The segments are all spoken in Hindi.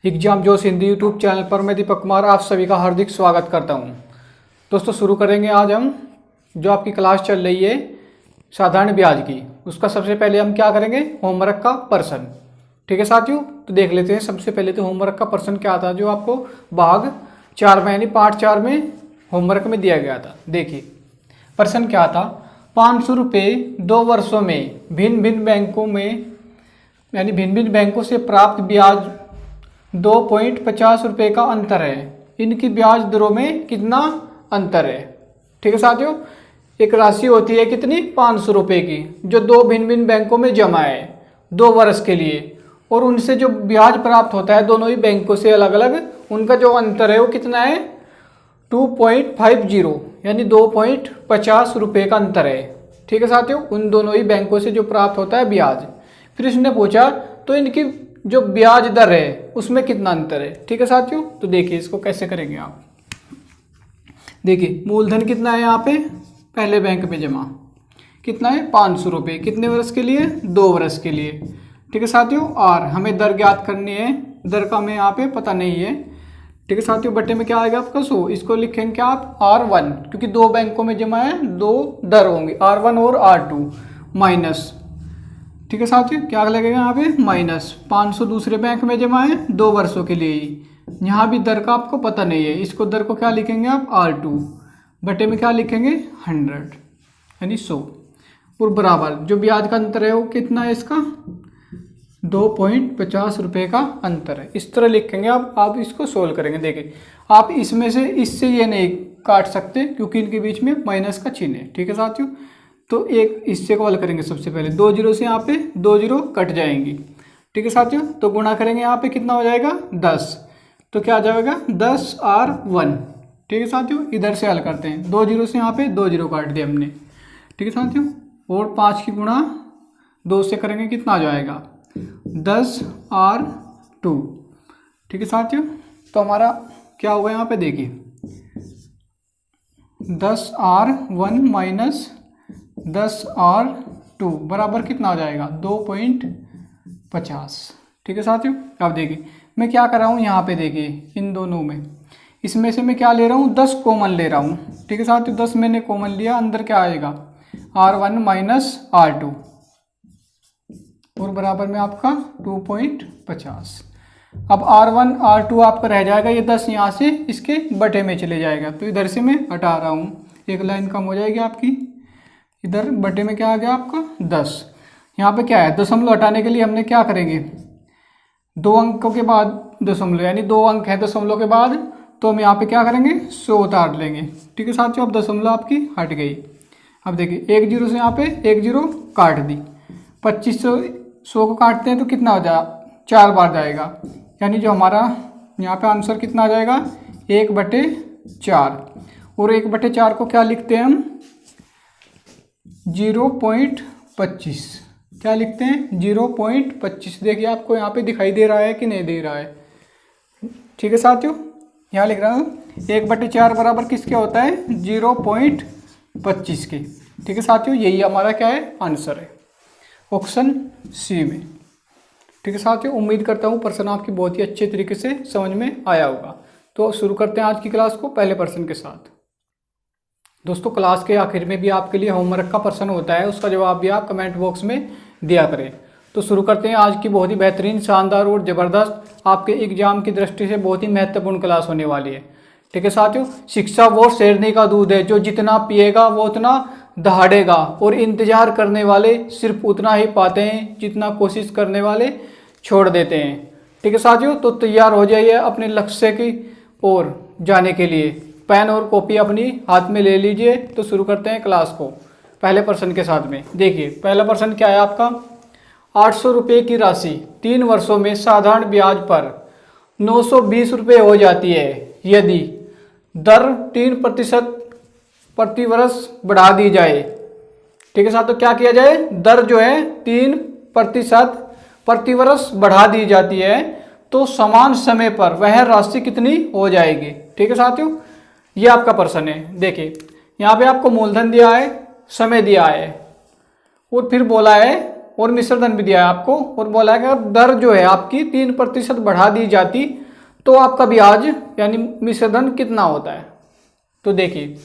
एग्जाम जोश हिंदी यूट्यूब चैनल पर मैं दीपक कुमार आप सभी का हार्दिक स्वागत करता हूं। दोस्तों शुरू करेंगे आज हम जो आपकी क्लास चल रही है साधारण ब्याज की, उसका सबसे पहले हम क्या करेंगे, होमवर्क का पर्सन। ठीक है साथियों, तो देख लेते हैं। सबसे पहले तो होमवर्क का पर्सन क्या था जो आपको भाग 4 में यानी पार्ट 4 में होमवर्क में दिया गया था। देखिए पर्सन क्या था, 500 रुपये 2 वर्षों में भिन्न भिन्न बैंकों में यानी भिन्न भिन्न बैंकों से प्राप्त ब्याज 2.50 रुपये का अंतर है। इनकी ब्याज दरों में कितना अंतर है। ठीक है साथियों, एक राशि होती है कितनी, 500 रुपये की, जो 2 भिन्न भिन्न बैंकों में जमा है 2 वर्ष के लिए, और उनसे जो ब्याज प्राप्त होता है दोनों ही बैंकों से अलग अलग, उनका जो अंतर है वो कितना है 2.50 यानी 2.50 रुपये का अंतर है। ठीक है साथियों, उन दोनों ही बैंकों से जो प्राप्त होता है ब्याज। फिर इसने पूछा तो इनकी जो ब्याज दर है उसमें कितना अंतर है। ठीक है साथियों, तो देखिए इसको कैसे करेंगे आप। देखिए मूलधन कितना है यहाँ पे, पहले बैंक में जमा कितना है 500 रुपये, कितने वर्ष के लिए, 2 वर्ष के लिए। ठीक है साथियों, और हमें दर ज्ञात करनी है, दर का हमें यहाँ पे पता नहीं है। ठीक है साथियों, बट्टे में क्या आएगा आपका 100, इसको लिखेंगे क्या आप R1, क्योंकि 2 बैंकों में जमा है 2 दर होंगे R1 और R2 माइनस। ठीक है साथियों, क्या लगेगा यहाँ पे माइनस 500 दूसरे बैंक में जमा है 2 वर्षों के लिए ही। यहाँ भी दर का आपको पता नहीं है, इसको दर को क्या लिखेंगे आप R2, बटे में क्या लिखेंगे 100 यानी 100, और बराबर जो ब्याज का अंतर है वो कितना है इसका 2.50 रुपये का अंतर है। इस तरह लिखेंगे आप इसको सोल्व करेंगे। देखिए आप इसमें से इससे ये नहीं काट सकते क्योंकि इनके बीच में माइनस का चिन्ह है। ठीक है साथियों, तो एक इससे कॉल करेंगे सबसे पहले, 2 जीरो से यहाँ पे 2 जीरो कट जाएंगी। ठीक है साथियों, तो गुणा करेंगे यहाँ पे कितना हो जाएगा 10, तो क्या आ जाएगा 10R1। ठीक है साथियों, इधर से हल करते हैं, 2 जीरो से यहाँ पे 2 जीरो काट दिए हमने। ठीक है साथियों, और 5 की गुणा 2 से करेंगे कितना आ जाएगा 10R2। ठीक है साथियों, तो हमारा क्या होगा यहाँ पे देखिए 10R1 माइनस 10R2 बराबर कितना आ जाएगा 2.50। ठीक है साथियों, अब देखिए मैं क्या कर रहा हूँ यहाँ पे, देखिए इन दोनों में इसमें से मैं क्या ले रहा हूँ 10 कॉमन ले रहा हूँ। ठीक है साथियों, 10 मैंने कॉमन लिया, अंदर क्या आएगा R1 माइनस R2 और बराबर में आपका 2.50। अब R1 R2 आपका रह जाएगा, ये 10 यहाँ से इसके बटे में चले जाएगा, तो इधर से मैं हटा रहा हूँ, एक लाइन कम हो जाएगी आपकी। इधर बटे में क्या आ गया आपका 10, यहाँ पे क्या है दशमलव हटाने के लिए हमने क्या करेंगे 2 अंकों के बाद दशमलव, यानी 2 अंक है दशमलव के बाद, तो हम यहाँ पे क्या करेंगे 100 उतार लेंगे। ठीक है साथियों, अब दशमलव आपकी हट गई। अब देखिए 1 जीरो से यहाँ पे 1 जीरो काट दी, 2500 100 को काटते हैं तो कितना हो जाएगा 4 बार जाएगा, यानी जो हमारा यहाँ पे आंसर कितना आ जाएगा 1/4, और 1/4 को क्या लिखते हैं हम 0.25, क्या लिखते हैं 0.25। देखिए आपको यहाँ पे दिखाई दे रहा है कि नहीं दे रहा है। ठीक है साथियों, यहाँ लिख रहा हूँ 1/4 बराबर किसके होता है 0.25 के। ठीक है साथियों, यही हमारा क्या है आंसर है ऑप्शन सी में। ठीक है साथियों, उम्मीद करता हूँ पर्सन आपकी बहुत ही अच्छे तरीके से समझ में आया होगा। तो शुरू करते हैं आज की क्लास को पहले पर्सन के साथ। दोस्तों क्लास के आखिर में भी आपके लिए होमवर्क का प्रश्न होता है, उसका जवाब भी आप कमेंट बॉक्स में दिया करें। तो शुरू करते हैं आज की बहुत ही बेहतरीन, शानदार और ज़बरदस्त आपके एग्जाम की दृष्टि से बहुत ही महत्वपूर्ण क्लास होने वाली है। ठीक है साथियों, शिक्षा वो शेरनी का दूध है, जो जितना पिएगा वो उतना दहाड़ेगा, और इंतजार करने वाले सिर्फ उतना ही पाते हैं जितना कोशिश करने वाले छोड़ देते हैं। ठीक है साथियों, तो तैयार हो जाइए अपने लक्ष्य की ओर जाने के लिए, पेन और कॉपी अपनी हाथ में ले लीजिए। तो शुरू करते हैं क्लास को पहले पर्सन के साथ में। देखिए पहला पर्सन क्या है आपका, 800 रुपये की राशि 3 वर्षों में साधारण ब्याज पर 920 रुपये हो जाती है यदि दर 3% प्रति वर्ष बढ़ा दी जाए। ठीक है साथ, तो क्या किया जाए, दर जो है 3% प्रति वर्ष बढ़ा दी जाती है, तो समान समय पर वह राशि कितनी हो जाएगी। ठीक है साथियों, ये आपका प्रश्न है। देखिए यहाँ पे आपको मूलधन दिया है, समय दिया है, और फिर बोला है और मिश्र धन भी दिया है आपको, और बोला है कि अगर दर जो है आपकी 3% बढ़ा दी जाती तो आपका ब्याज यानी मिश्र धन कितना होता है। तो देखिए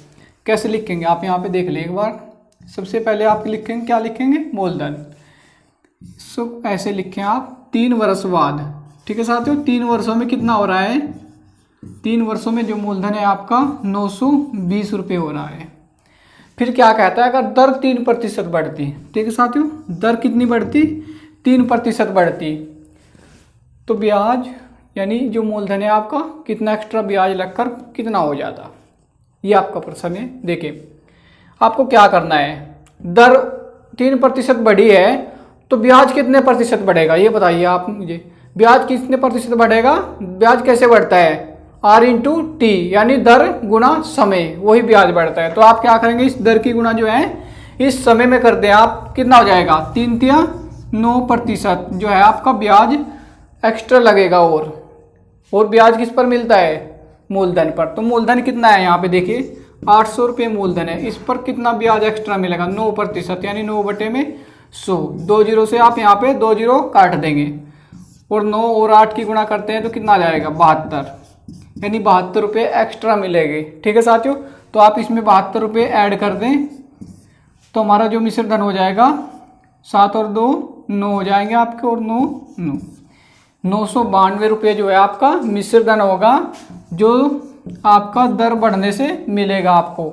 कैसे लिखेंगे आप, यहाँ पे देख लें एक बार। सबसे पहले आप लिखेंगे, क्या लिखेंगे, मूलधन। सो ऐसे लिखें आप 3 वर्ष बाद। ठीक है साथियों, 3 वर्षों में कितना हो रहा है, 3 वर्षों में जो मूलधन है आपका 920 रुपये हो रहा है। फिर क्या कहता है, अगर दर 3% बढ़ती, ठीक है साथियों, दर कितनी बढ़ती, 3% बढ़ती, तो ब्याज यानी जो मूलधन है आपका कितना एक्स्ट्रा ब्याज लगकर कितना हो जाता। ये आपका प्रश्न है। देखिए आपको क्या करना है, दर 3% बढ़ी है तो ब्याज कितने प्रतिशत बढ़ेगा ये बताइए आप मुझे। ब्याज कितने प्रतिशत बढ़ेगा, ब्याज कैसे बढ़ता है, R इंटू टी, यानी दर गुणा समय, वही ब्याज बढ़ता है। तो आप क्या करेंगे, इस दर की गुणा जो है इस समय में कर दें आप, कितना हो जाएगा, 3 तिया 9% जो है आपका ब्याज एक्स्ट्रा लगेगा। और ब्याज किस पर मिलता है, मूलधन पर। तो मूलधन कितना है यहाँ पे देखिए 800 रुपये मूलधन है, इस पर कितना ब्याज एक्स्ट्रा मिलेगा, 9%, यानी 9/100। 2 जीरो से आप यहाँ पे 2 जीरो काट देंगे और 9 और 8 की गुणा करते हैं तो कितना आ जाएगा, 72, यानी 72 रुपये एक्स्ट्रा मिलेंगे। ठीक है साथियों, तो आप इसमें 72 रुपये ऐड कर दें तो हमारा जो मिश्र धन हो जाएगा 7 और 2 9 हो जाएंगे आपके, और 9 9 992 रुपये जो है आपका मिश्र धन होगा, जो आपका दर बढ़ने से मिलेगा आपको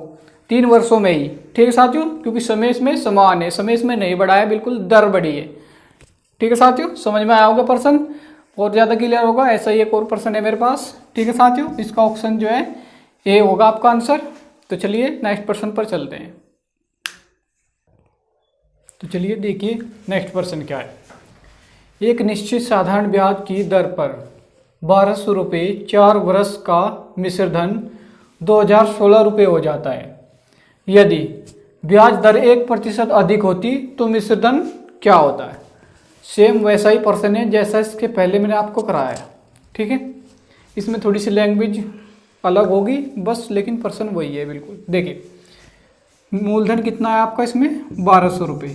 3 वर्षों में ही। ठीक है साथियों, क्योंकि समय इसमें समान है, समय इसमें नहीं बढ़ा है, बिल्कुल दर बढ़ी है। ठीक है साथियों, समझ में आया होगा प्रश्न, और ज़्यादा क्लियर होगा। ऐसा ही एक और प्रश्न है मेरे पास। ठीक है साथियों, इसका ऑप्शन जो है ए होगा आपका आंसर। तो चलिए नेक्स्ट प्रश्न पर चलते हैं। तो चलिए देखिए नेक्स्ट प्रश्न क्या है। एक निश्चित साधारण ब्याज की दर पर 1200 रुपये 4 वर्ष का मिश्र धन 2016 रुपये हो जाता है। यदि ब्याज दर 1% अधिक होती तो मिश्र धन क्या होता है। सेम वैसा ही प्रश्न है जैसा इसके पहले मैंने आपको कराया। ठीक है, इसमें थोड़ी सी लैंग्वेज अलग होगी बस, लेकिन प्रश्न वही है बिल्कुल। देखिए मूलधन कितना है आपका इसमें 1200 रुपये,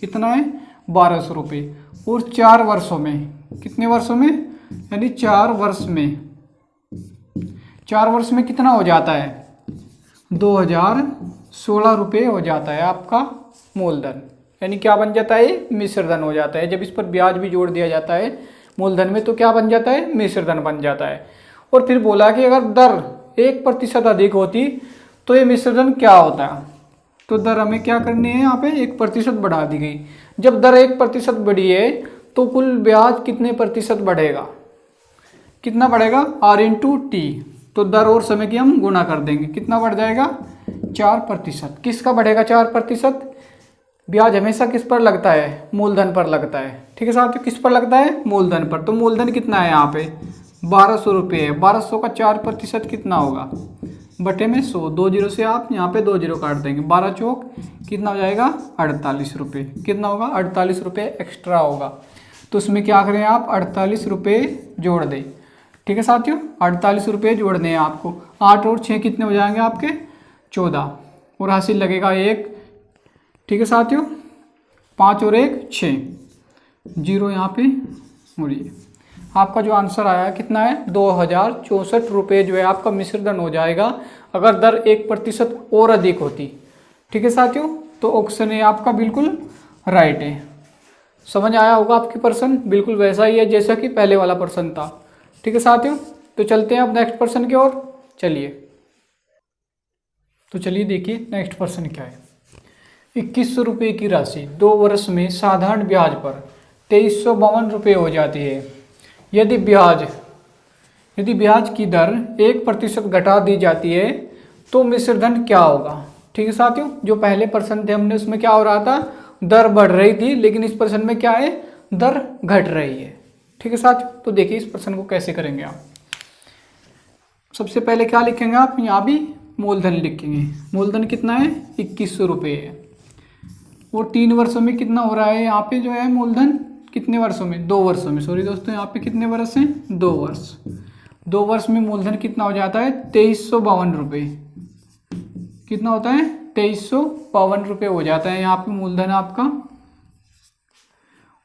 कितना है 1200 रुपये, और 4 वर्षों में, कितने वर्षों में, यानी 4 वर्ष में, 4 वर्ष में कितना हो जाता है 2016 रुपये हो जाता है आपका मूलधन। यानी क्या बन जाता है, मिश्र धन हो जाता है। जब इस पर ब्याज भी जोड़ दिया जाता है मूलधन में तो क्या बन जाता है, मिश्र धन बन जाता है। और फिर बोला कि अगर दर 1% अधिक होती तो ये मिश्र धन क्या होता है। तो दर हमें क्या करनी है, यहाँ पे 1% बढ़ा दी गई। जब दर 1% बढ़ी है तो कुल ब्याज कितने प्रतिशत बढ़ेगा, कितना बढ़ेगा, R इंटू टी। तो दर और समय की हम गुणा कर देंगे, कितना बढ़ जाएगा 4%। किसका बढ़ेगा 4%, ब्याज हमेशा किस पर लगता है, मूलधन पर लगता है। ठीक है साथियों, किस पर लगता है, मूलधन पर। तो मूलधन कितना है यहाँ पे 1200 रुपये है, 1200 का 4% कितना होगा, बटे में 100, 2 जीरो से आप यहाँ पे 2 जीरो काट देंगे, 12 चौक कितना हो जाएगा 48 रुपये, कितना होगा 48 रुपये एक्स्ट्रा होगा। तो उसमें क्या करें आप 48 रुपये जोड़ दें। ठीक है साथियों, 48 रुपये जोड़ने हैं आपको, 8 और 6 कितने हो जाएंगे आपके 14, और हासिल लगेगा 1। ठीक है साथियों, 5 और 1 6, जीरो यहाँ पे, और ये आपका जो आंसर आया कितना है 2064 रुपये जो है आपका मिश्र धन हो जाएगा अगर दर 1% और अधिक होती। ठीक है साथियों, तो ऑप्शन ए आपका बिल्कुल राइट है। समझ आया होगा आपके प्रश्न, बिल्कुल वैसा ही है जैसा कि पहले वाला प्रश्न था। ठीक है साथियों, तो चलते हैं अब नेक्स्ट प्रश्न की ओर। चलिए तो चलिए देखिए नेक्स्ट प्रश्न क्या है। 2100 रुपये की राशि 2 वर्ष में साधारण ब्याज पर 2352 रुपये हो जाती है। यदि ब्याज की दर 1% घटा दी जाती है तो मिश्र धन क्या होगा। ठीक है साथियों, जो पहले प्रश्न थे हमने उसमें क्या हो रहा था, दर बढ़ रही थी, लेकिन इस प्रश्न में क्या है, दर घट रही है। ठीक है साथियों, तो देखिए इस प्रश्न को कैसे करेंगे आप। सबसे पहले क्या लिखेंगे आप, यहाँ भी मूलधन लिखेंगे। मूलधन कितना है 2100 रुपये है, और 3 वर्षों में कितना हो रहा है यहाँ पे जो है मूलधन, कितने वर्षों में 2 वर्षों में, सॉरी दोस्तों यहाँ पे कितने वर्ष हैं 2 वर्ष। 2 वर्ष में मूलधन कितना हो जाता है 2352 रुपये, कितना होता है 2352 रुपये हो जाता है यहाँ पे मूलधन आपका।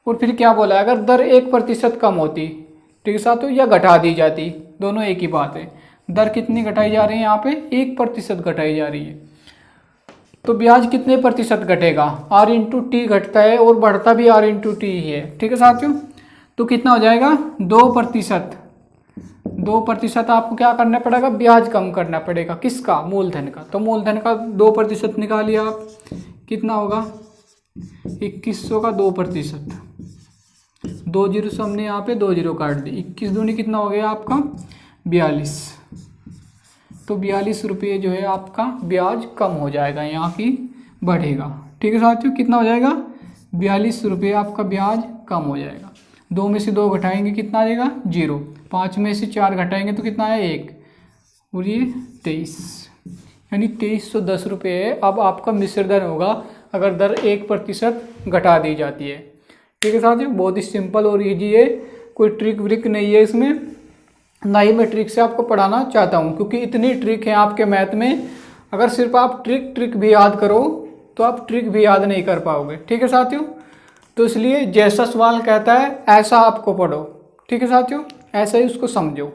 और फिर क्या बोला है, अगर दर 1% कम होती, ठीक है साथियों, या घटा दी जाती, दोनों एक ही बात है। दर कितनी घटाई जा रही है यहाँ पे, 1% घटाई जा रही है, तो ब्याज कितने प्रतिशत घटेगा, आर इंटू टी घटता है और बढ़ता भी आर इंटू टी ही है, ठीक है साथियों। तो कितना हो जाएगा, 2%। 2% आपको क्या करना पड़ेगा, ब्याज कम करना पड़ेगा, किसका, मूलधन का। तो मूलधन का 2% निकालिए आप, कितना होगा, 2100 का 2%। 2 जीरो से हमने यहाँ पे 2 जीरो काट दी, 21 दूनी कितना हो गया आपका, 42। तो 42 रुपये जो है आपका ब्याज कम हो जाएगा, यहाँ की बढ़ेगा, ठीक है साथियों। कितना हो जाएगा, 42 रुपये आपका ब्याज कम हो जाएगा। 2 में से 2 घटाएंगे कितना आ जाएगा, 0। 5 में से 4 घटाएंगे तो कितना आया, 1, और ये 23, यानी 2310 रुपये है अब आपका मिश्र दर होगा, अगर दर 1% घटा दी जाती है, ठीक है साथियों। बहुत ही सिंपल और ईजी है, कोई ट्रिक व्रिक नहीं है इसमें, ना ही मैं ट्रिक से आपको पढ़ाना चाहता हूँ, क्योंकि इतनी ट्रिक है आपके मैथ में, अगर सिर्फ आप ट्रिक भी याद करो तो आप ट्रिक भी याद नहीं कर पाओगे, ठीक है साथियों। तो इसलिए जैसा सवाल कहता है ऐसा आपको पढ़ो, ठीक है साथियों, ऐसा ही उसको समझो,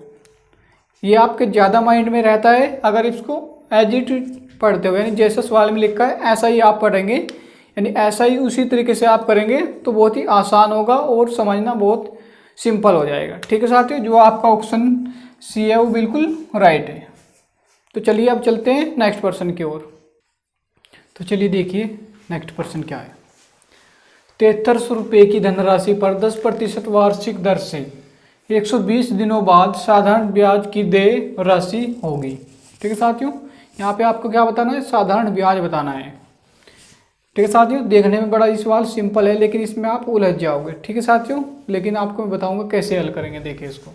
ये आपके ज़्यादा माइंड में रहता है अगर इसको एज इट पढ़ते हो, यानी जैसा सवाल में लिखा है ऐसा ही आप पढ़ेंगे, यानी ऐसा ही उसी तरीके से आप करेंगे तो बहुत ही आसान होगा और समझना बहुत सिंपल हो जाएगा, ठीक है साथियों। जो आपका ऑप्शन सी है वो बिल्कुल राइट है। तो चलिए अब चलते हैं नेक्स्ट पर्सन की ओर। तो चलिए देखिए नेक्स्ट पर्सन क्या है। 7300 रुपये की धनराशि पर 10% वार्षिक दर से 120 दिनों बाद साधारण ब्याज की देय राशि होगी, ठीक है साथियों। यहाँ पे आपको क्या बताना है, साधारण ब्याज बताना है, ठीक है साथियों। देखने में बड़ा ये सवाल सिंपल है लेकिन इसमें आप उलझ जाओगे, ठीक है साथियों, लेकिन आपको मैं बताऊंगा कैसे हल करेंगे, देखिए इसको,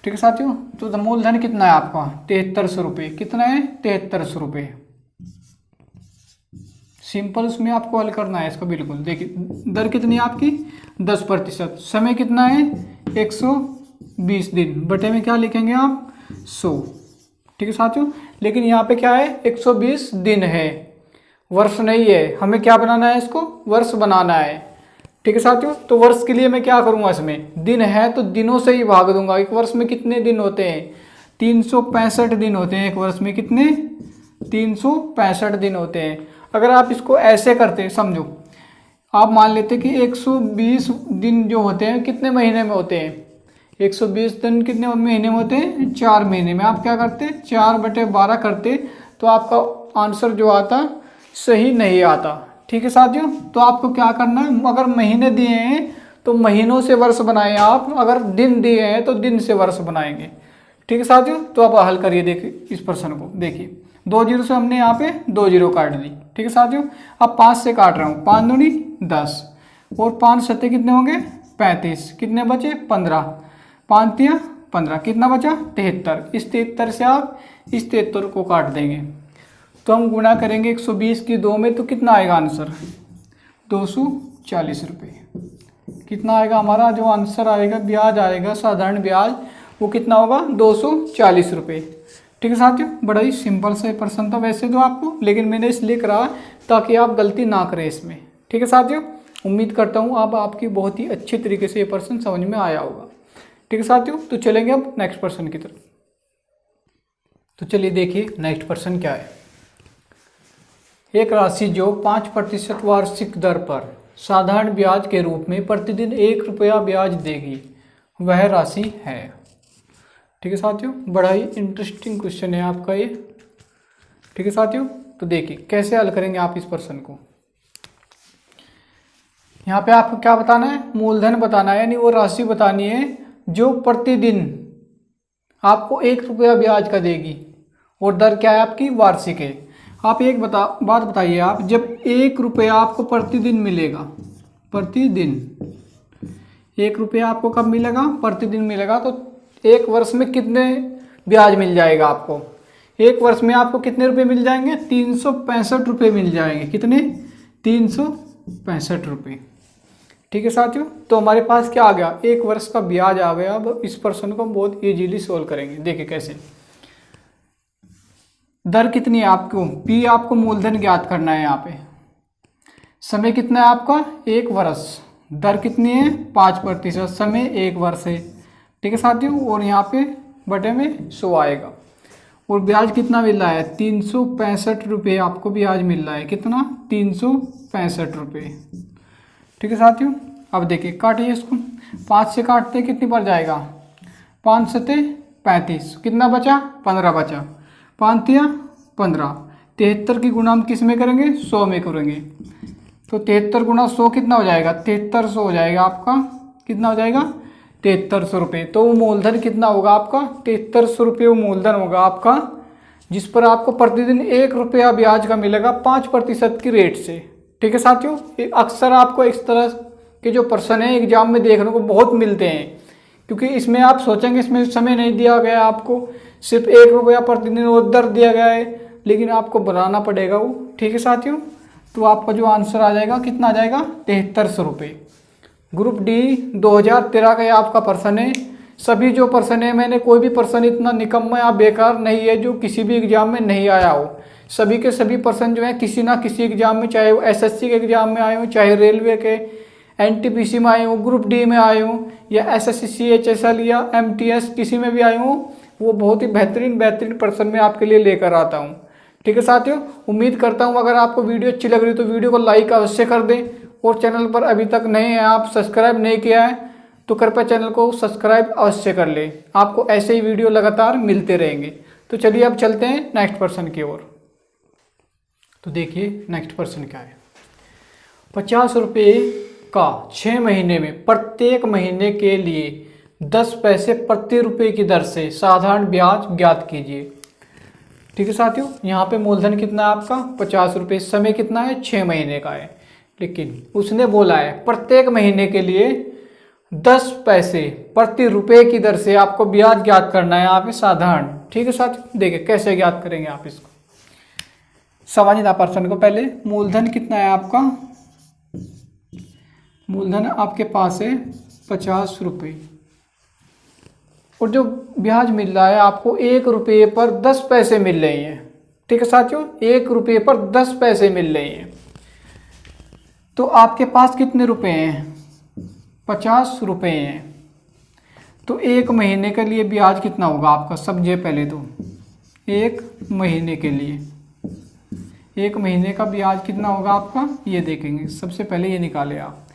ठीक है साथियों। तो मूलधन कितना है आपका, 7300 रुपये, कितना है, 7300 रुपये। सिंपल उसमें आपको हल करना है इसको, बिल्कुल देखिए दर कितनी है आपकी, 10%, समय कितना है, 120 दिन, बटे में क्या लिखेंगे आप, 100, ठीक है साथियों। लेकिन यहाँ पे क्या है, 120 दिन है, वर्ष नहीं है, हमें क्या बनाना है, इसको वर्ष बनाना है, ठीक है साथियों। तो वर्ष के लिए मैं क्या करूँगा, इसमें दिन है तो दिनों से ही भाग दूंगा। एक वर्ष में कितने दिन होते हैं, 365 दिन होते हैं, एक वर्ष में कितने, 365 दिन होते हैं। अगर आप इसको ऐसे करते, समझो आप मान लेते कि 120 दिन जो होते हैं कितने महीने में होते हैं, 120 दिन कितने महीने में होते हैं, 4 महीने में। आप क्या करते, 4/12 करते तो आपका आंसर जो आता सही नहीं आता, ठीक है साथियों। तो आपको क्या करना है, अगर महीने दिए हैं तो महीनों से वर्ष बनाए आप, अगर दिन दिए हैं तो दिन से वर्ष बनाएंगे, ठीक है साथियों। तो आप हल करिए, देखिए इस प्रश्न को, देखिए 2 जीरो से हमने यहाँ पे 2 जीरो काट दी, ठीक है साथियों। अब 5 से काट रहा हूँ, 5 दूनी 10 और 5 सत्ते कितने होंगे, 35, कितने बचे, 15, 5 तिया 15, कितना बचा, 73। इस 73 से आप इस 73 को काट देंगे तो हम गुणा करेंगे 120 की 2 में, तो कितना आएगा आंसर, 240 रुपये। कितना आएगा हमारा जो आंसर आएगा, ब्याज आएगा साधारण ब्याज, वो कितना होगा, 240 रुपये, ठीक है साथियों। बड़ा ही सिंपल से प्रश्न था वैसे तो आपको, लेकिन मैंने इसलिए करा ताकि आप गलती ना करें इसमें, ठीक है साथियों। उम्मीद करता हूँ अब आपकी बहुत ही अच्छी तरीके से ये प्रश्न समझ में आया होगा, ठीक है साथियों। तो चलेंगे अब नेक्स्ट प्रश्न की तरफ। तो चलिए देखिए नेक्स्ट प्रश्न क्या है। एक राशि जो 5% वार्षिक दर पर साधारण ब्याज के रूप में प्रतिदिन 1 रुपया ब्याज देगी, वह राशि है, ठीक है साथियों। बड़ा ही इंटरेस्टिंग क्वेश्चन है आपका ये, ठीक है साथियों। तो देखिए कैसे हल करेंगे आप इस प्रश्न को। यहाँ पे आपको क्या बताना है, मूलधन बताना है, यानी वो राशि बतानी है जो प्रतिदिन आपको 1 रुपया ब्याज का देगी, और दर क्या है आपकी, वार्षिक है। आप एक बात बताइए, आप जब 1 रुपया आपको प्रतिदिन मिलेगा, प्रतिदिन 1 रुपया आपको कब मिलेगा, प्रतिदिन मिलेगा, तो 1 वर्ष में कितने ब्याज मिल जाएगा आपको, 1 वर्ष में आपको कितने रुपए मिल जाएंगे, 365 रुपये मिल जाएंगे, कितने, 365 रुपये, ठीक है साथियों। तो हमारे पास क्या आ गया, 1 वर्ष का ब्याज आ गया। अब इस प्रश्न को हम बहुत इजीली सोल्व करेंगे, देखिए कैसे। दर कितनी है आपको, पी आपको मूलधन ज्ञात करना है, यहाँ पे समय कितना है आपका, 1 वर्ष, दर कितनी है 5%, समय 1 वर्ष है। ठीक है साथियों, और यहाँ पे बटे में 100 आएगा। और ब्याज कितना मिल रहा है 365 रुपये आपको ब्याज मिल रहा है। कितना 365 रुपये। ठीक है साथियों, अब देखिए काटिए इसको, 5 से काटते कितनी पड़ जाएगा 5 सते 35, कितना बचा 15 बचा, 5 तिया 15, 73 की गुणा हम किस में करेंगे 100 में करेंगे। तो 73 गुणा 100 कितना हो जाएगा 7300 हो जाएगा आपका। कितना हो जाएगा 7300 रुपये। तो वो मूलधन कितना होगा आपका 7300 रुपये वो मूलधन होगा आपका, जिस पर आपको प्रतिदिन 1 रुपया ब्याज का मिलेगा 5% की रेट से। ठीक है साथियों, अक्सर आपको इस तरह के जो प्रश्न है एग्जाम में देखने को बहुत मिलते हैं, क्योंकि इसमें आप सोचेंगे इसमें समय नहीं दिया गया आपको, सिर्फ 1 रुपया प्रतिदिन वो दर दिया गया है, लेकिन आपको बनाना पड़ेगा वो। ठीक है साथियों, तो आपका जो आंसर आ जाएगा कितना आ जाएगा 7300 रुपये। ग्रुप डी 2013 का ये आपका प्रश्न है। सभी जो प्रश्न है, मैंने कोई भी प्रश्न इतना निकम्मा या बेकार नहीं है जो किसी भी एग्जाम में नहीं आया हो। सभी के सभी प्रश्न जो है किसी ना किसी एग्जाम में, चाहे वो एसएससी के एग्जाम में आए हो, चाहे रेलवे के एनटीपीसी में आए हो, ग्रुप डी में आए हो, या एसएससी सीएचएसएल या एमटीएस किसी में भी आए हो, वो बहुत ही बेहतरीन प्रश्न में आपके लिए लेकर आता हूँ। ठीक है साथियों, उम्मीद करता हूँ अगर आपको वीडियो अच्छी लग रही तो वीडियो को लाइक अवश्य कर दें, और चैनल पर अभी तक नए हैं आप सब्सक्राइब नहीं किया है तो कृपया चैनल को सब्सक्राइब अवश्य कर लें। आपको ऐसे ही वीडियो लगातार मिलते रहेंगे। तो चलिए अब चलते हैं नेक्स्ट प्रश्न की ओर। तो देखिए नेक्स्ट प्रश्न क्या है। 50 रुपये का 6 महीने में प्रत्येक महीने के लिए 10 पैसे प्रति रुपये की दर से साधारण ब्याज ज्ञात कीजिए। ठीक है साथियों, यहाँ पे मूलधन कितना है आपका 50 रुपये, समय कितना है 6 महीने का है, लेकिन उसने बोला है प्रत्येक महीने के लिए 10 पैसे प्रति रुपये की दर से आपको ब्याज ज्ञात करना है यहाँ पे साधारण। ठीक है साथियों, देखिए कैसे ज्ञात करेंगे आप इसको। समझना प्रश्न को पहले। मूलधन कितना है आपका, मूलधन आपके पास है 50 रुपये, और जो ब्याज मिल रहा है आपको 1 रुपये पर 10 पैसे मिल रहे हैं। ठीक है साथियों, 1 रुपये पर 10 पैसे मिल रहे हैं। तो आपके पास कितने रुपए हैं 50 रुपये हैं। तो 1 महीने के लिए ब्याज कितना होगा आपका, समझिए पहले तो 1 महीने के लिए 1 महीने का ब्याज कितना होगा आपका, ये देखेंगे। सबसे पहले ये निकाले आप।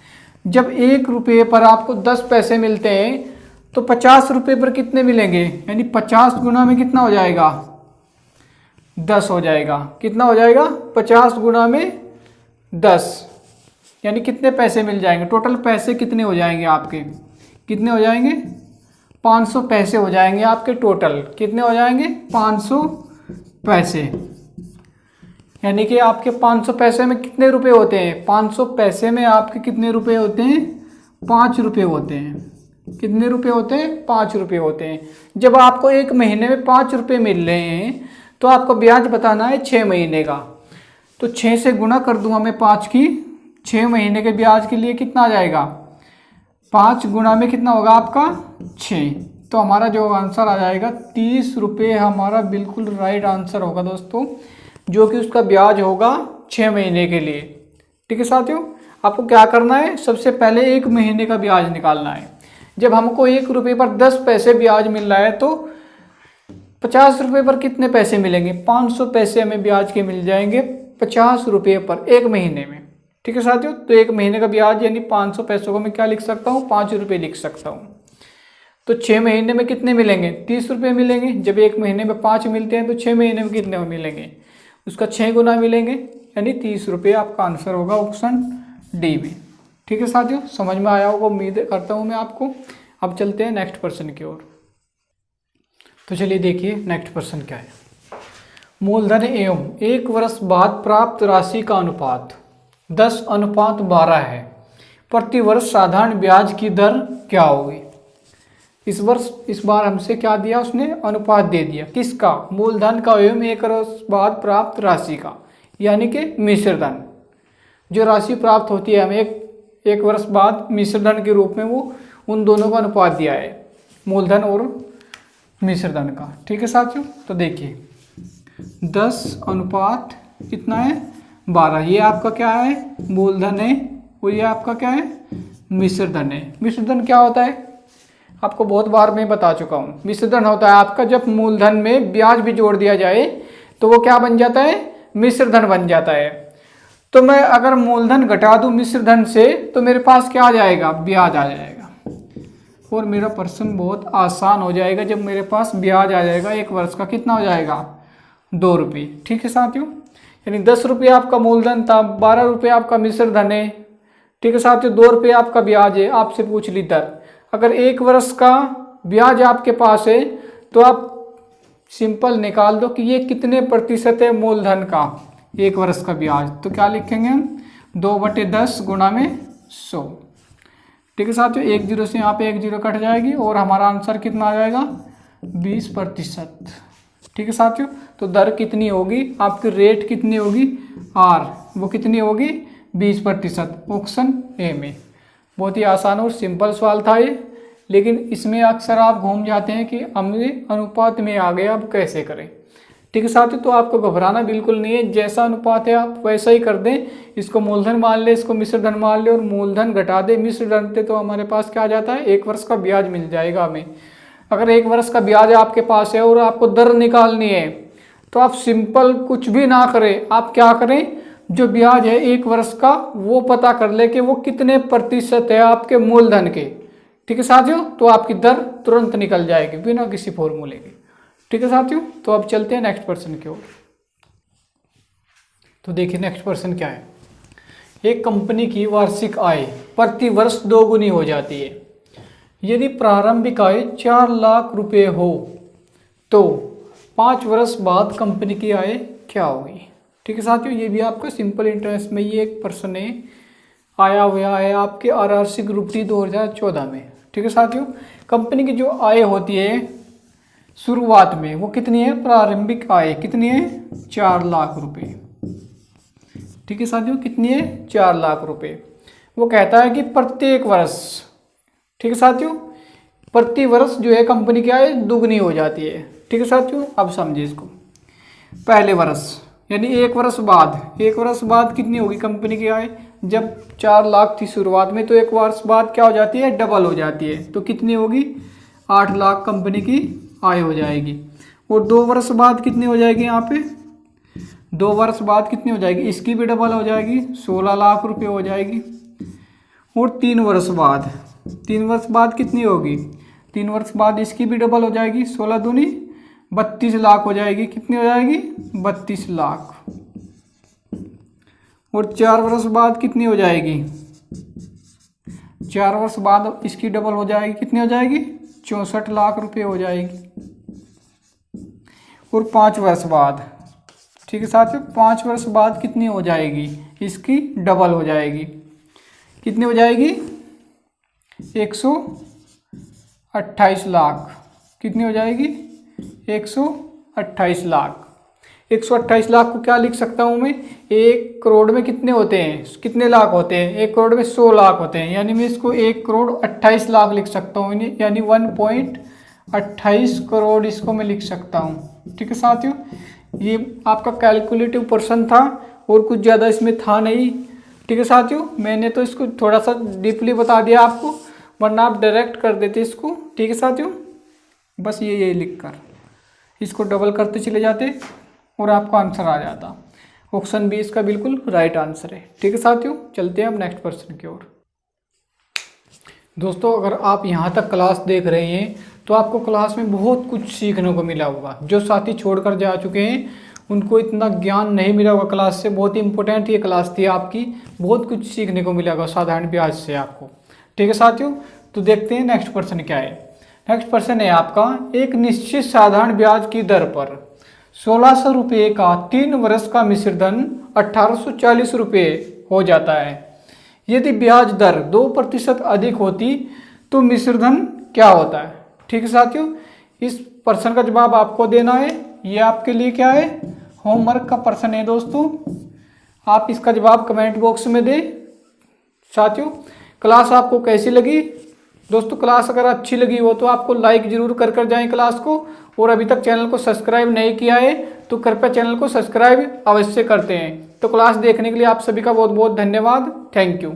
जब 1 रुपये पर आपको 10 पैसे मिलते हैं तो 50 रुपये पर कितने मिलेंगे, यानी 50 गुना में कितना हो जाएगा 10 हो जाएगा। कितना हो जाएगा 50 गुना में 10, यानी कितने पैसे मिल जाएंगे। टोटल पैसे कितने हो जाएंगे आपके, कितने हो जाएंगे 500 पैसे हो जाएंगे आपके। टोटल कितने हो जाएंगे 500 पैसे, यानी कि आपके 500 पैसे में कितने रुपए होते हैं, 500 पैसे में आपके कितने रुपए होते हैं 5 रुपये होते हैं। कितने रुपए होते हैं 5 रुपये होते हैं। जब आपको 1 महीने में 5 रुपये मिल रहे हैं तो आपको ब्याज बताना है 6 महीने का। तो 6 से गुणा कर दूंगा मैं 5 की, 6 महीने के ब्याज के लिए कितना आ जाएगा 5 गुणा में कितना होगा आपका 6। तो हमारा जो आंसर आ जाएगा 30 रुपये हमारा बिल्कुल राइट आंसर होगा दोस्तों, जो कि उसका ब्याज होगा 6 महीने के लिए। ठीक है साथियों, आपको क्या करना है, सबसे पहले 1 महीने का ब्याज निकालना है। जब हमको 1 रुपये पर 10 पैसे ब्याज मिल रहा है तो 50 रुपये पर कितने पैसे मिलेंगे, 500 पैसे हमें ब्याज के मिल जाएंगे 50 रुपये पर 1 महीने में। ठीक है साथियों, तो 1 महीने का ब्याज यानी 500 पैसों को मैं क्या लिख सकता हूँ 5 रुपये लिख सकता हूँ। तो 6 महीने में कितने मिलेंगे 30 रुपये मिलेंगे। जब 1 महीने में 5 मिलते हैं तो 6 महीने में कितने मिलेंगे, उसका 6 गुना मिलेंगे, यानी 30 रुपये आपका आंसर होगा ऑप्शन डी में। ठीक है साथियों, समझ में आया होगा उम्मीद करता हूँ मैं आपको। अब चलते हैं नेक्स्ट प्रश्न की ओर। तो चलिए देखिए नेक्स्ट प्रश्न क्या है। मूलधन एवं 1 वर्ष बाद प्राप्त राशि का अनुपात 10:12 है। प्रति वर्ष साधारण ब्याज की दर क्या होगी। इस बार हमसे क्या दिया, उसने अनुपात दे दिया किसका, मूलधन का एवं 1 वर्ष बाद प्राप्त राशि का, यानी कि मिश्रधन। जो राशि प्राप्त होती है हमें एक वर्ष बाद मिश्रधन के रूप में, वो उन दोनों का अनुपात दिया है, मूलधन और मिश्रधन का। ठीक है साथियों, तो देखिए 10 अनुपात कितना है 12, ये आपका क्या है मूलधन है, और ये आपका क्या है मिश्र धन है। मिश्र धन क्या होता है आपको बहुत बार मैं बता चुका हूँ। मिश्र धन होता है आपका जब मूलधन में ब्याज भी जोड़ दिया जाए तो वो क्या बन जाता है, मिश्र धन बन जाता है। तो मैं अगर मूलधन घटा दूं मिश्र धन से तो मेरे पास क्या आ जाएगा, ब्याज आ जाएगा, और मेरा प्रश्न बहुत आसान हो जाएगा जब मेरे पास ब्याज आ जाएगा। एक वर्ष का कितना हो जाएगा, 2 रुपये। ठीक है साथियों, यानी 10 रुपये आपका मूलधन था, 12 रुपये आपका मिश्र धन है। ठीक है साथियों, 2 रुपये आपका ब्याज है। आपसे पूछ ली दर, अगर 1 वर्ष का ब्याज आपके पास है तो आप सिंपल निकाल दो कि ये कितने प्रतिशत है मूलधन का 1 वर्ष का ब्याज। तो क्या लिखेंगे हम, 2/10 गुणा में 100। ठीक है साथियों, 1 जीरो से यहाँ पे 1 जीरो कट जाएगी और हमारा आंसर कितना आ जाएगा, 20%। ठीक है साथियों, तो दर कितनी होगी आपकी, रेट कितनी होगी, आर, वो कितनी होगी 20%, ऑप्शन ए में। बहुत ही आसान और सिंपल सवाल था ये, लेकिन इसमें अक्सर आप घूम जाते हैं कि हमने अनुपात में आ गए, अब कैसे करें। ठीक है साथियों, तो आपको घबराना बिल्कुल नहीं है, जैसा अनुपात है आप वैसा ही कर दें। इसको मूलधन मान ले, इसको मिश्र धन मान ले और मूलधन घटा दे मिश्र धन से, तो हमारे पास क्या आ जाता है, 1 वर्ष का ब्याज मिल जाएगा हमें। अगर 1 वर्ष का ब्याज आपके पास है और आपको दर निकालनी है तो आप सिंपल कुछ भी ना करें, आप क्या करें, जो ब्याज है 1 वर्ष का वो पता कर ले कि वो कितने प्रतिशत है आपके मूलधन के। ठीक है साथियों, तो आपकी दर तुरंत निकल जाएगी बिना किसी फॉर्मूले के। ठीक है साथियों, तो अब चलते हैं नेक्स्ट प्रश्न की ओर। तो देखिए नेक्स्ट प्रश्न क्या है, एक कंपनी की वार्षिक आय प्रति वर्ष 2 गुनी हो जाती है। यदि प्रारंभिक आय 4 लाख रुपए हो तो 5 वर्ष बाद कंपनी की आय क्या होगी। ठीक है साथियों, ये भी आपका सिंपल इंटरेस्ट में ये एक प्रश्न है, आया हुआ है आपके आरआरसी ग्रुप डी 2014 में। ठीक है साथियों, कंपनी की जो आय होती है शुरुआत में वो कितनी है, प्रारंभिक आय कितनी है, 4 लाख रुपए। ठीक है साथियों, कितनी है, 4 लाख रुपए। वो कहता है कि प्रत्येक वर्ष, ठीक है साथियों, प्रति वर्ष जो है कंपनी की आय दुगनी हो जाती है। ठीक है साथियों, अब समझिए इसको, पहले वर्ष यानी 1 वर्ष बाद, 1 वर्ष बाद कितनी होगी कंपनी की आय, जब 4 लाख थी शुरुआत में तो 1 वर्ष बाद क्या हो जाती है, डबल हो जाती है, तो कितनी होगी, 8 लाख कंपनी की आय हो जाएगी। और 2 वर्ष बाद कितनी हो जाएगी, यहाँ पे 2 वर्ष बाद कितनी हो जाएगी, इसकी भी डबल हो जाएगी, 16 लाख रुपए हो जाएगी। और 3 वर्ष बाद, 3 वर्ष बाद कितनी होगी, 3 वर्ष बाद इसकी भी डबल हो जाएगी, 16 दूनी 32 लाख हो जाएगी। कितनी हो जाएगी, 32 लाख। और 4 वर्ष बाद कितनी हो जाएगी, 4 वर्ष बाद इसकी डबल हो जाएगी, कितनी हो जाएगी, 64 लाख रुपए हो जाएगी। और 5 वर्ष बाद, ठीक है साथियों, 5 वर्ष बाद कितनी हो जाएगी, इसकी डबल हो जाएगी, कितनी हो जाएगी, 128 लाख। कितनी हो जाएगी, 128 लाख। 128 लाख को क्या लिख सकता हूँ मैं, 1 करोड़ में कितने होते हैं, कितने लाख होते हैं, 1 करोड़ में 100 लाख होते हैं, यानी मैं इसको 1 करोड़ 28 लाख लिख सकता हूँ, यानी 1.28 करोड़ इसको मैं लिख सकता हूँ। ठीक है साथियों, ये आपका कैलकुलेटिव पर्सन था और कुछ ज़्यादा इसमें था नहीं। ठीक है साथियों, मैंने तो इसको थोड़ा सा डीपली बता दिया आपको, वरना आप डायरेक्ट कर देते इसको। ठीक है साथियों, बस ये लिख कर इसको डबल करते चले जाते और आपका आंसर आ जाता। ऑप्शन बी इसका बिल्कुल राइट आंसर है। ठीक है साथियों, चलते हैं अब नेक्स्ट प्रश्न की ओर। दोस्तों, अगर आप यहाँ तक क्लास देख रहे हैं तो आपको क्लास में बहुत कुछ सीखने को मिला होगा। जो साथी छोड़कर जा चुके हैं उनको इतना ज्ञान नहीं मिला होगा क्लास से। बहुत ही इंपॉर्टेंट ये क्लास थी आपकी, बहुत कुछ सीखने को मिला होगा साधारण ब्याज से आपको। ठीक है साथियों, तो देखते हैं नेक्स्ट प्रश्न क्या है। नेक्स्ट प्रश्न है आपका, एक निश्चित साधारण ब्याज की दर पर 1600 रुपये का 3 वर्ष का मिश्र धन 1840 रुपये हो जाता है। यदि ब्याज दर 2% अधिक होती तो मिश्र धन क्या होता है। ठीक है साथियों, इस प्रश्न का जवाब आपको देना है। ये आपके लिए क्या है, होमवर्क का प्रश्न है दोस्तों। आप इसका जवाब कमेंट बॉक्स में दें। साथियों, क्लास आपको कैसी लगी दोस्तों, क्लास अगर अच्छी लगी हो तो आपको लाइक जरूर कर जाएं क्लास को, और अभी तक चैनल को सब्सक्राइब नहीं किया है तो कृपया चैनल को सब्सक्राइब अवश्य करते हैं। तो क्लास देखने के लिए आप सभी का बहुत बहुत धन्यवाद। Thank you.